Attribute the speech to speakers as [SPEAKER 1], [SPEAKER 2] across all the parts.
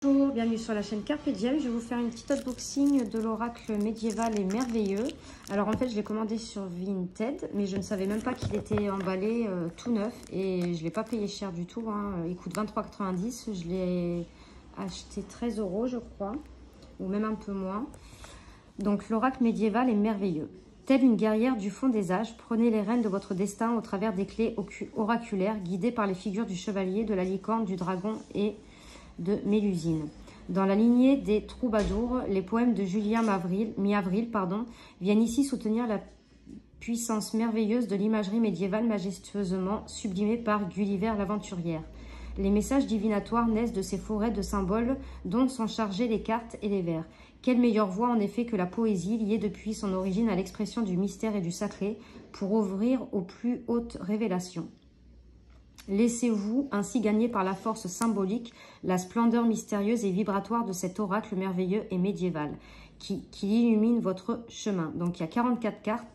[SPEAKER 1] Bonjour, bienvenue sur la chaîne Carpe Diem. Je vais vous faire une petite unboxing de l'oracle médiéval et merveilleux. Alors en fait, je l'ai commandé sur Vinted, mais je ne savais même pas qu'il était emballé tout neuf et je ne l'ai pas payé cher du tout. Il coûte 23,90 €. Je l'ai acheté 13 € je crois, ou même un peu moins. Donc l'oracle médiéval est merveilleux. Telle une guerrière du fond des âges, prenez les rênes de votre destin au travers des clés oraculaires guidées par les figures du chevalier, de la licorne, du dragon et de Mélusine. Dans la lignée des troubadours, les poèmes de Julien Mi-Avril viennent ici soutenir la puissance merveilleuse de l'imagerie médiévale majestueusement sublimée par Gulliver l'aventurière. Les messages divinatoires naissent de ces forêts de symboles dont sont chargées les cartes et les vers. Quelle meilleure voie en effet que la poésie, liée depuis son origine à l'expression du mystère et du sacré, pour ouvrir aux plus hautes révélations. Laissez-vous ainsi gagner par la force symbolique, la splendeur mystérieuse et vibratoire de cet oracle merveilleux et médiéval qui illumine votre chemin. Donc il y a 40 cartes,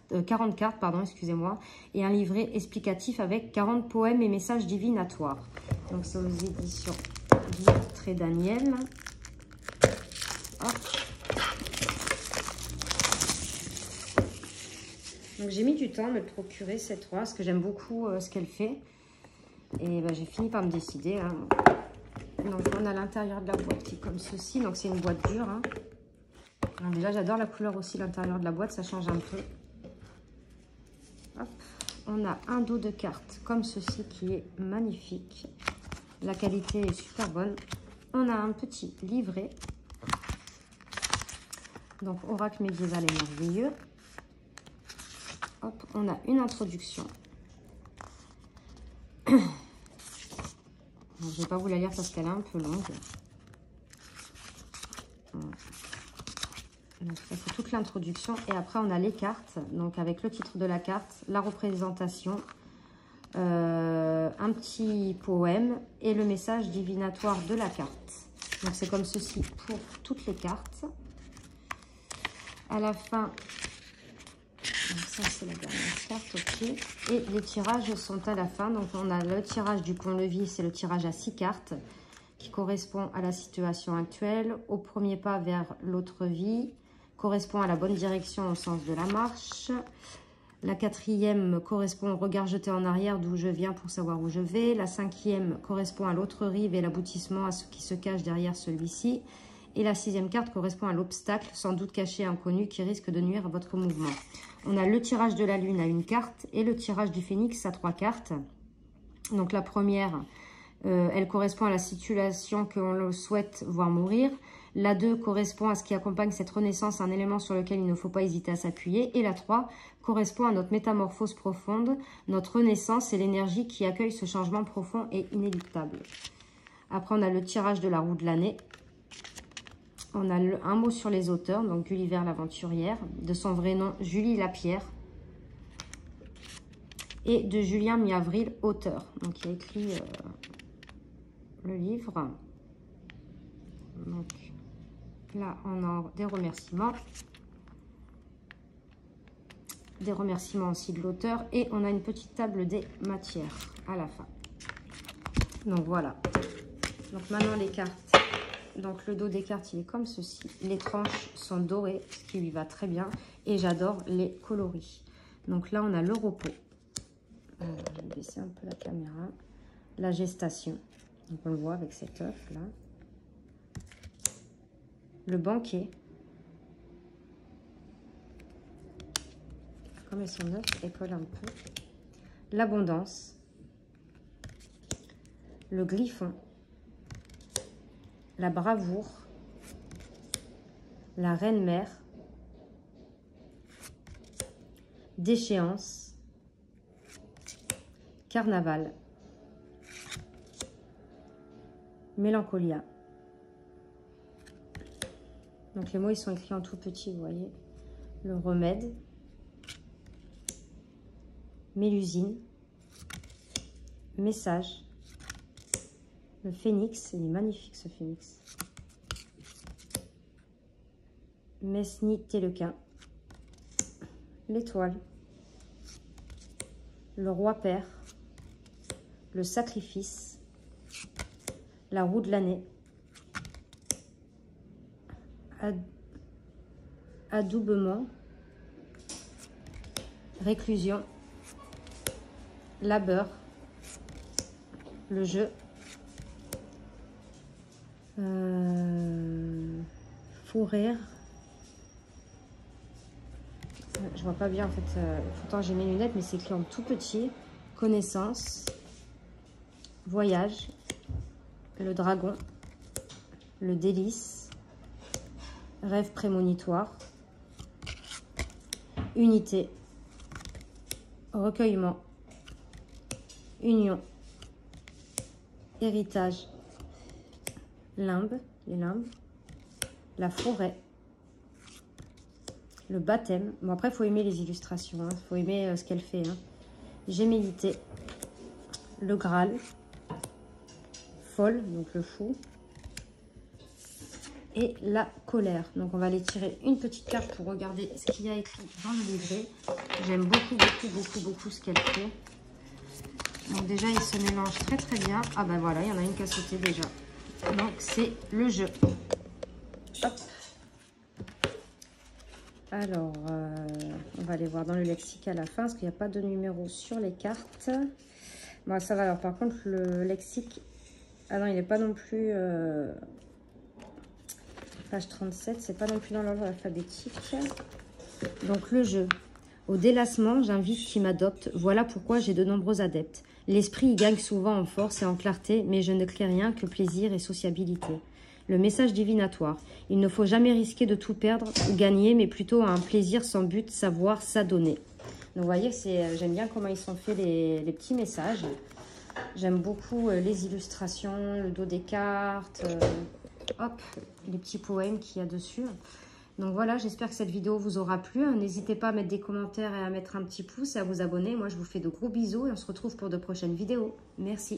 [SPEAKER 1] et un livret explicatif avec 40 poèmes et messages divinatoires. Donc c'est aux éditions Guy et Daniel. Hop. Donc j'ai mis du temps à me procurer cette oie parce que j'aime beaucoup ce qu'elle fait. Et ben, j'ai fini par me décider. Donc on a l'intérieur de la boîte qui est comme ceci. Donc c'est une boîte dure. Alors, déjà j'adore la couleur aussi, l'intérieur de la boîte, ça change un peu. Hop. On a un dos de cartes comme ceci qui est magnifique. La qualité est super bonne. On a un petit livret. Donc oracle médiéval et merveilleux. Hop, on a une introduction. Je ne vais pas vous la lire parce qu'elle est un peu longue. Donc ça c'est toute l'introduction. Et après on a les cartes. Donc avec le titre de la carte, la représentation, un petit poème et le message divinatoire de la carte. Donc c'est comme ceci pour toutes les cartes. À la fin, donc ça c'est la dernière carte, ok. Et les tirages sont à la fin. Donc on a le tirage du pont-levis, c'est le tirage à 6 cartes qui correspond à la situation actuelle, au premier pas vers l'autre vie, correspond à la bonne direction au sens de la marche. La quatrième correspond au regard jeté en arrière d'où je viens pour savoir où je vais. La cinquième correspond à l'autre rive et l'aboutissement à ce qui se cache derrière celui-ci. Et la sixième carte correspond à l'obstacle, sans doute caché et inconnu, qui risque de nuire à votre mouvement. On a le tirage de la lune à 1 carte et le tirage du phénix à 3 cartes. Donc la première, elle correspond à la situation que l'on souhaite voir mourir. La 2 correspond à ce qui accompagne cette renaissance, un élément sur lequel il ne faut pas hésiter à s'appuyer. Et la 3 correspond à notre métamorphose profonde, notre renaissance et l'énergie qui accueille ce changement profond et inéluctable. Après, on a le tirage de la roue de l'année. On a un mot sur les auteurs, donc Gulliver l'aventurière, de son vrai nom Julie Lapierre, et de Julien Mi-Avril, auteur. Donc il a écrit le livre. Donc là, on a des remerciements. Des remerciements aussi de l'auteur. Et on a une petite table des matières à la fin. Donc voilà. Donc maintenant les cartes. Donc le dos des cartes, il est comme ceci. Les tranches sont dorées, ce qui lui va très bien. Et j'adore les coloris. Donc là, on a le repos. Je vais baisser un peu la caméra. La gestation. Donc on le voit avec cet œuf là. Le banquet. Comme elles sont neuves, elles collent un peu. L'abondance. Le griffon. La bravoure, la reine-mère, déchéance, carnaval, mélancolia. Donc les mots ils sont écrits en tout petit, vous voyez. Le remède, Mélusine, message, le phénix, il est magnifique ce phénix. Mesni Télequin, l'étoile, le roi père, le sacrifice, la roue de l'année, adoubement, réclusion, labeur, le jeu, fou rire. Je vois pas bien en fait, pourtant j'ai mes lunettes, mais c'est écrit en tout petit. Connaissance, voyage, le dragon, le délice, rêve prémonitoire, unité, recueillement, union, héritage, limbe, les limbes, la forêt, le baptême. Bon, après, il faut aimer les illustrations, il faut aimer ce qu'elle fait. Hein. Gémellité, le Graal, folle, donc le fou, et la colère. Donc, on va aller tirer une petite carte pour regarder ce qu'il y a écrit dans le livret. J'aime beaucoup ce qu'elle fait. Donc, déjà, il se mélange très, très bien. Ah, ben voilà, il y en a une qui a sauté déjà. Donc, c'est le jeu. Hop. Alors, on va aller voir dans le lexique à la fin, parce qu'il n'y a pas de numéro sur les cartes. Bon, ça va. Alors, par contre, le lexique... Ah non, il n'est pas non plus... Page 37, c'est pas non plus dans l'ordre alphabétique. Donc, le jeu. Au délassement, j'invite qui m'adopte. Voilà pourquoi j'ai de nombreux adeptes. L'esprit y gagne souvent en force et en clarté, mais je ne crée rien que plaisir et sociabilité. Le message divinatoire. Il ne faut jamais risquer de tout perdre ou gagner, mais plutôt un plaisir sans but, savoir s'adonner. Donc, vous voyez, j'aime bien comment ils sont faits les petits messages. J'aime beaucoup les illustrations, le dos des cartes, hop, les petits poèmes qu'il y a dessus. Donc voilà, j'espère que cette vidéo vous aura plu. N'hésitez pas à mettre des commentaires et à mettre un petit pouce et à vous abonner. Moi, je vous fais de gros bisous et on se retrouve pour de prochaines vidéos. Merci.